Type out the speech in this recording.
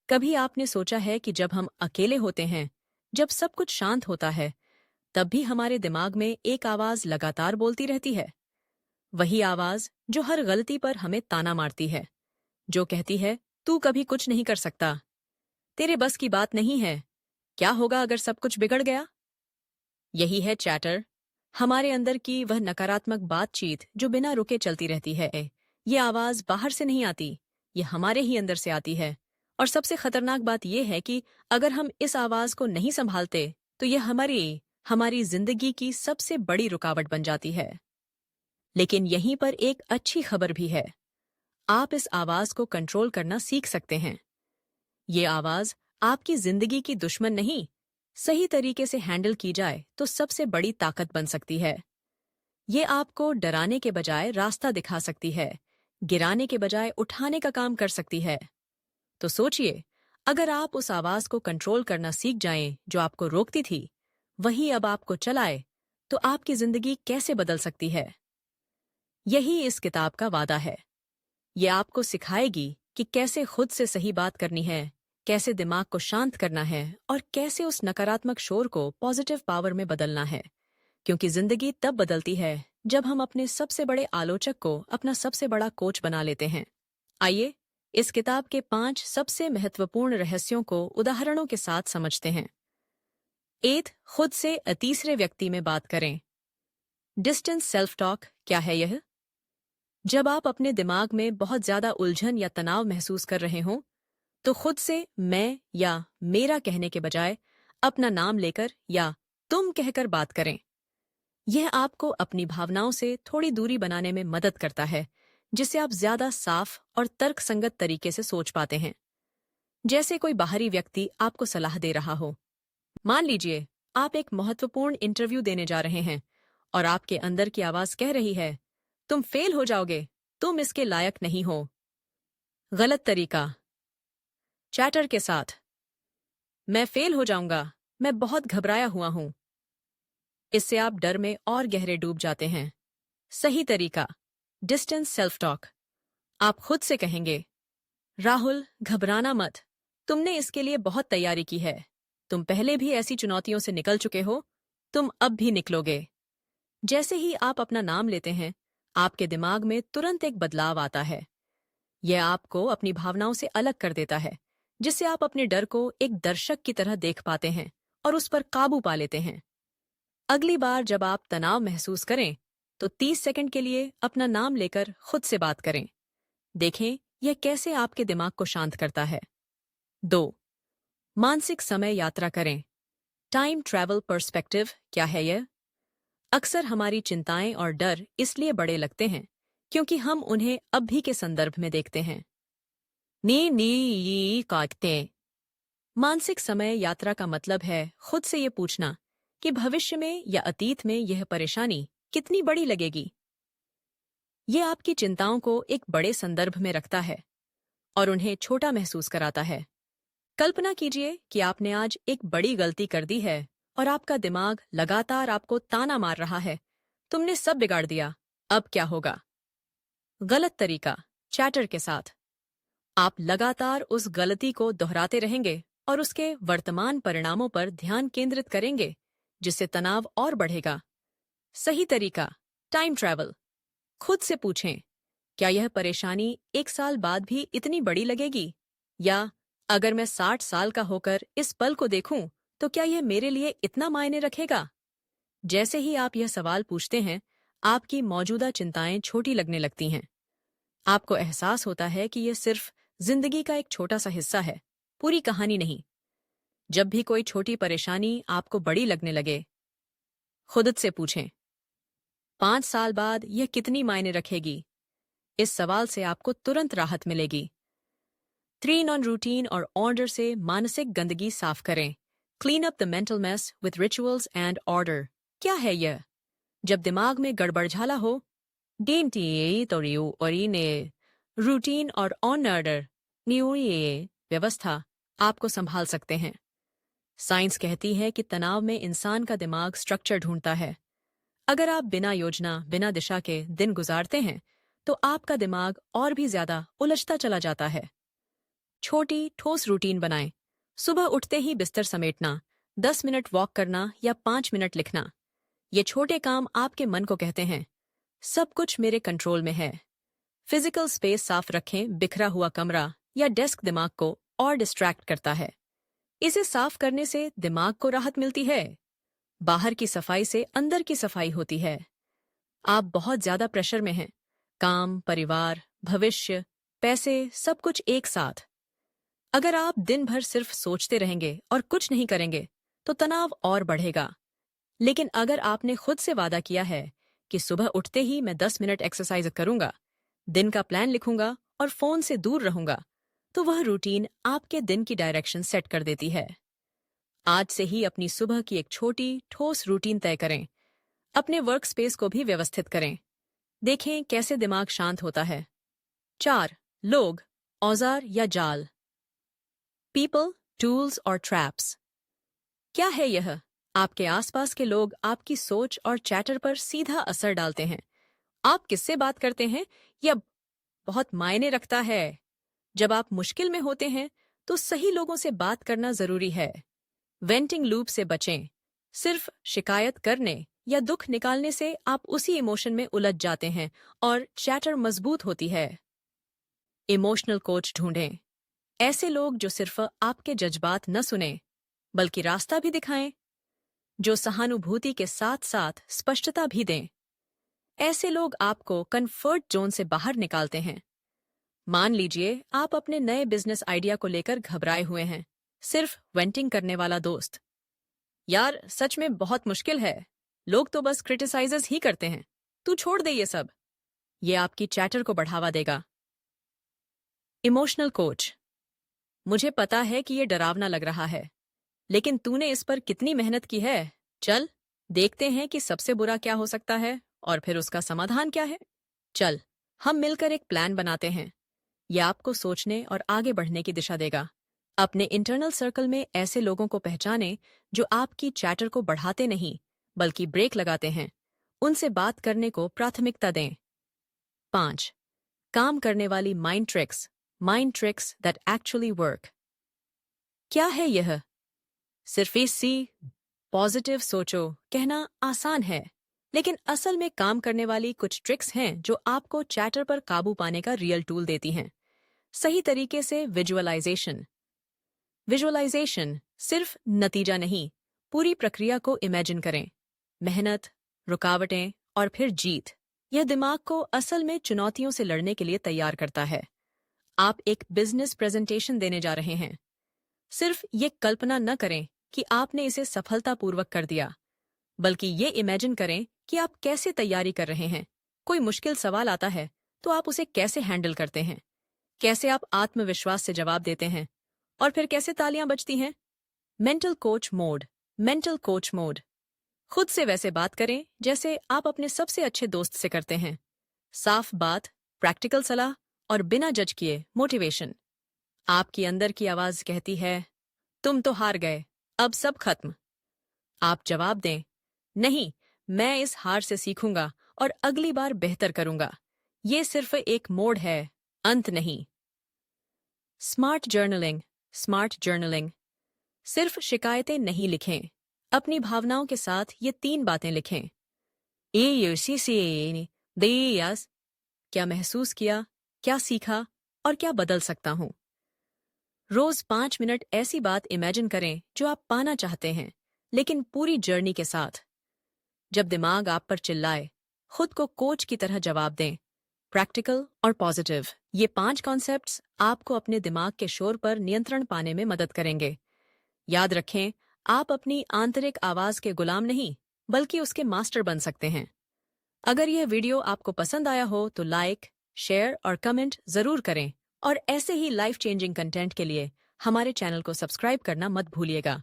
कभी आपने सोचा है कि जब हम अकेले होते हैं, जब सब कुछ शांत होता है, तब भी हमारे दिमाग में एक आवाज लगातार बोलती रहती है। वही आवाज जो हर गलती पर हमें ताना मारती है, जो कहती है, तू कभी कुछ नहीं कर सकता, तेरे बस की बात नहीं है, क्या होगा अगर सब कुछ बिगड़ गया। यही है चैटर, हमारे अंदर की वह नकारात्मक बातचीत जो बिना रुके चलती रहती है। ये आवाज बाहर से नहीं आती, ये हमारे ही अंदर से आती है। और सबसे खतरनाक बात यह है कि अगर हम इस आवाज को नहीं संभालते तो यह हमारी हमारी जिंदगी की सबसे बड़ी रुकावट बन जाती है। लेकिन यहीं पर एक अच्छी खबर भी है, आप इस आवाज को कंट्रोल करना सीख सकते हैं। ये आवाज आपकी जिंदगी की दुश्मन नहीं, सही तरीके से हैंडल की जाए तो सबसे बड़ी ताकत बन सकती है। ये आपको डराने के बजाय रास्ता दिखा सकती है, गिराने के बजाय उठाने का काम कर सकती है। तो सोचिए, अगर आप उस आवाज को कंट्रोल करना सीख जाएं जो आपको रोकती थी, वही अब आपको चलाए, तो आपकी जिंदगी कैसे बदल सकती है। यही इस किताब का वादा है। ये आपको सिखाएगी कि कैसे खुद से सही बात करनी है, कैसे दिमाग को शांत करना है और कैसे उस नकारात्मक शोर को पॉजिटिव पावर में बदलना है। क्योंकि जिंदगी तब बदलती है जब हम अपने सबसे बड़े आलोचक को अपना सबसे बड़ा कोच बना लेते हैं। आइए इस किताब के 5 सबसे महत्वपूर्ण रहस्यों को उदाहरणों के साथ समझते हैं। खुद से तीसरे व्यक्ति में बात करें। डिस्टेंस सेल्फ टॉक क्या है यह? जब आप अपने दिमाग में बहुत ज्यादा उलझन या तनाव महसूस कर रहे हों, तो खुद से मैं या मेरा कहने के बजाय अपना नाम लेकर या तुम कहकर बात करें। यह आपको अपनी भावनाओं से थोड़ी दूरी बनाने में मदद करता है, जिससे आप ज्यादा साफ और तर्कसंगत तरीके से सोच पाते हैं। जैसे कोई बाहरी व्यक्ति आपको सलाह दे रहा हो। मान लीजिए आप एक महत्वपूर्ण इंटरव्यू देने जा रहे हैं और आपके अंदर की आवाज कह रही है, तुम फेल हो जाओगे, तुम इसके लायक नहीं हो। गलत तरीका। चैटर के साथ, मैं फेल हो जाऊंगा, मैं बहुत घबराया हुआ हूं। इससे आप डर में और गहरे डूब जाते हैं। सही तरीका, डिस्टेंस सेल्फ टॉक। आप खुद से कहेंगे, राहुल घबराना मत, तुमने इसके लिए बहुत तैयारी की है, तुम पहले भी ऐसी चुनौतियों से निकल चुके हो, तुम अब भी निकलोगे। जैसे ही आप अपना नाम लेते हैं, आपके दिमाग में तुरंत एक बदलाव आता है। यह आपको अपनी भावनाओं से अलग कर देता है, जिससे आप अपने डर को एक दर्शक की तरह देख पाते हैं और उस पर काबू पा लेते हैं। अगली बार जब आप तनाव महसूस करें, तो 30 सेकंड के लिए अपना नाम लेकर खुद से बात करें। देखें यह कैसे आपके दिमाग को शांत करता है। 2. मानसिक समय यात्रा करें। टाइम ट्रैवल पर्सपेक्टिव क्या है यह? अक्सर हमारी चिंताएं और डर इसलिए बड़े लगते हैं क्योंकि हम उन्हें अब भी के संदर्भ में देखते हैं। नी काटते। मानसिक समय यात्रा का मतलब है खुद से ये पूछना कि भविष्य में या अतीत में यह परेशानी कितनी बड़ी लगेगी। ये आपकी चिंताओं को एक बड़े संदर्भ में रखता है और उन्हें छोटा महसूस कराता है। कल्पना कीजिए कि आपने आज एक बड़ी गलती कर दी है और आपका दिमाग लगातार आपको ताना मार रहा है, तुमने सब बिगाड़ दिया, अब क्या होगा। गलत तरीका। चैटर के साथ, आप लगातार उस गलती को दोहराते रहेंगे और उसके वर्तमान परिणामों पर ध्यान केंद्रित करेंगे, जिससे तनाव और बढ़ेगा। सही तरीका, टाइम ट्रैवल। खुद से पूछें, क्या यह परेशानी 1 साल बाद भी इतनी बड़ी लगेगी? या अगर मैं 60 साल का होकर इस पल को देखूं, तो क्या यह मेरे लिए इतना मायने रखेगा? जैसे ही आप यह सवाल पूछते हैं, आपकी मौजूदा चिंताएं छोटी लगने लगती हैं। आपको एहसास होता है कि यह सिर्फ जिंदगी का एक छोटा सा हिस्सा है, पूरी कहानी नहीं। जब भी कोई छोटी परेशानी आपको बड़ी लगने लगे, खुद से पूछें, 5 साल बाद यह कितनी मायने रखेगी? इस सवाल से आपको तुरंत राहत मिलेगी। 3 ऑन रूटीन और ऑर्डर से मानसिक गंदगी साफ करें। Clean up the mental mess with rituals and order. क्या है यह? जब दिमाग में गड़बड़झाला हो, रूटीन और ऑन ऑर्डर व्यवस्था आपको संभाल सकते हैं। साइंस कहती है कि तनाव में इंसान का दिमाग स्ट्रक्चर ढूंढता है। अगर आप बिना योजना, बिना दिशा के दिन गुजारते हैं, तो आपका दिमाग और भी ज्यादा उलझता चला जाता है। छोटी ठोस रूटीन बनाएं। सुबह उठते ही बिस्तर समेटना, 10 मिनट वॉक करना या 5 मिनट लिखना। ये छोटे काम आपके मन को कहते हैं, सब कुछ मेरे कंट्रोल में है। फिजिकल स्पेस साफ रखें, बिखरा हुआ कमरा या डेस्क दिमाग को और डिस्ट्रैक्ट करता है। इसे साफ करने से दिमाग को राहत मिलती है। बाहर की सफाई से अंदर की सफाई होती है। आप बहुत ज्यादा प्रेशर में हैं, काम, परिवार, भविष्य, पैसे, सब कुछ एक साथ। अगर आप दिन भर सिर्फ सोचते रहेंगे और कुछ नहीं करेंगे तो तनाव और बढ़ेगा। लेकिन अगर आपने खुद से वादा किया है कि सुबह उठते ही मैं 10 मिनट एक्सरसाइज करूंगा, दिन का प्लान लिखूंगा और फोन से दूर रहूंगा, तो वह रूटीन आपके दिन की डायरेक्शन सेट कर देती है। आज से ही अपनी सुबह की एक छोटी ठोस रूटीन तय करें। अपने वर्क स्पेस को भी व्यवस्थित करें। देखें कैसे दिमाग शांत होता है। 4. लोग, औजार या जाल। पीपल, टूल्स और ट्रैप्स। क्या है यह? आपके आसपास के लोग आपकी सोच और चैटर पर सीधा असर डालते हैं। आप किससे बात करते हैं यह बहुत मायने रखता है। जब आप मुश्किल में होते हैं तो सही लोगों से बात करना जरूरी है। वेंटिंग लूप से बचें। सिर्फ शिकायत करने या दुख निकालने से आप उसी इमोशन में उलझ जाते हैं और चैटर मजबूत होती है। इमोशनल कोच ढूंढें। ऐसे लोग जो सिर्फ आपके जज्बात न सुने बल्कि रास्ता भी दिखाएं, जो सहानुभूति के साथ साथ स्पष्टता भी दें। ऐसे लोग आपको कंफर्ट जोन से बाहर निकालते हैं। मान लीजिए आप अपने नए बिजनेस आइडिया को लेकर घबराए हुए हैं। सिर्फ वेंटिंग करने वाला दोस्त, यार सच में बहुत मुश्किल है, लोग तो बस क्रिटिसाइजेस ही करते हैं, तू छोड़ दे ये सब। ये आपकी चैटर को बढ़ावा देगा। Emotional coach. मुझे पता है कि ये डरावना लग रहा है, लेकिन तूने इस पर कितनी मेहनत की है। चल देखते हैं कि सबसे बुरा क्या हो सकता है और फिर उसका समाधान क्या है। चल हम मिलकर एक प्लान बनाते हैं। यह आपको सोचने और आगे बढ़ने की दिशा देगा। अपने इंटरनल सर्कल में ऐसे लोगों को पहचानें जो आपकी चैटर को बढ़ाते नहीं बल्कि ब्रेक लगाते हैं। उनसे बात करने को प्राथमिकता दें। 5. काम करने वाली mind tricks that actually work. क्या है यह? सिर्फ इसी पॉजिटिव सोचो कहना आसान है, लेकिन असल में काम करने वाली कुछ ट्रिक्स हैं जो आपको चैटर पर काबू पाने का रियल टूल देती हैं। सही तरीके से विजुअलाइजेशन सिर्फ नतीजा नहीं, पूरी प्रक्रिया को इमेजिन करें। मेहनत, रुकावटें और फिर जीत। यह दिमाग को असल में चुनौतियों से लड़ने के लिए तैयार करता है। आप एक बिजनेस प्रेजेंटेशन देने जा रहे हैं। सिर्फ ये कल्पना न करें कि आपने इसे सफलतापूर्वक कर दिया, बल्कि ये इमेजिन करें कि आप कैसे तैयारी कर रहे हैं। कोई मुश्किल सवाल आता है तो आप उसे कैसे हैंडल करते हैं, कैसे आप आत्मविश्वास से जवाब देते हैं और फिर कैसे तालियां बजती हैं। Mental coach mode. खुद से वैसे बात करें जैसे आप अपने सबसे अच्छे दोस्त से करते हैं। साफ बात, प्रैक्टिकल सलाह और बिना जज किए मोटिवेशन। आपकी अंदर की आवाज कहती है, तुम तो हार गए, अब सब खत्म। आप जवाब दें, नहीं, मैं इस हार से सीखूंगा और अगली बार बेहतर करूंगा। ये सिर्फ एक मोड़ है, अंत नहीं। Smart journaling. सिर्फ शिकायतें नहीं लिखें, अपनी भावनाओं के साथ ये 3 बातें लिखें। क्या महसूस किया, क्या सीखा और क्या बदल सकता हूं। रोज 5 मिनट ऐसी बात इमेजिन करें जो आप पाना चाहते हैं, लेकिन पूरी जर्नी के साथ। जब दिमाग आप पर चिल्लाए, खुद को कोच की तरह जवाब दें, प्रैक्टिकल और पॉजिटिव। ये 5 कॉन्सेप्ट्स आपको अपने दिमाग के शोर पर नियंत्रण पाने में मदद करेंगे। याद रखें, आप अपनी आंतरिक आवाज के गुलाम नहीं, बल्कि उसके मास्टर बन सकते हैं। अगर यह वीडियो आपको पसंद आया हो तो लाइक, शेयर और कमेंट जरूर करें और ऐसे ही लाइफ चेंजिंग कंटेंट के लिए हमारे चैनल को सब्सक्राइब करना मत भूलिएगा।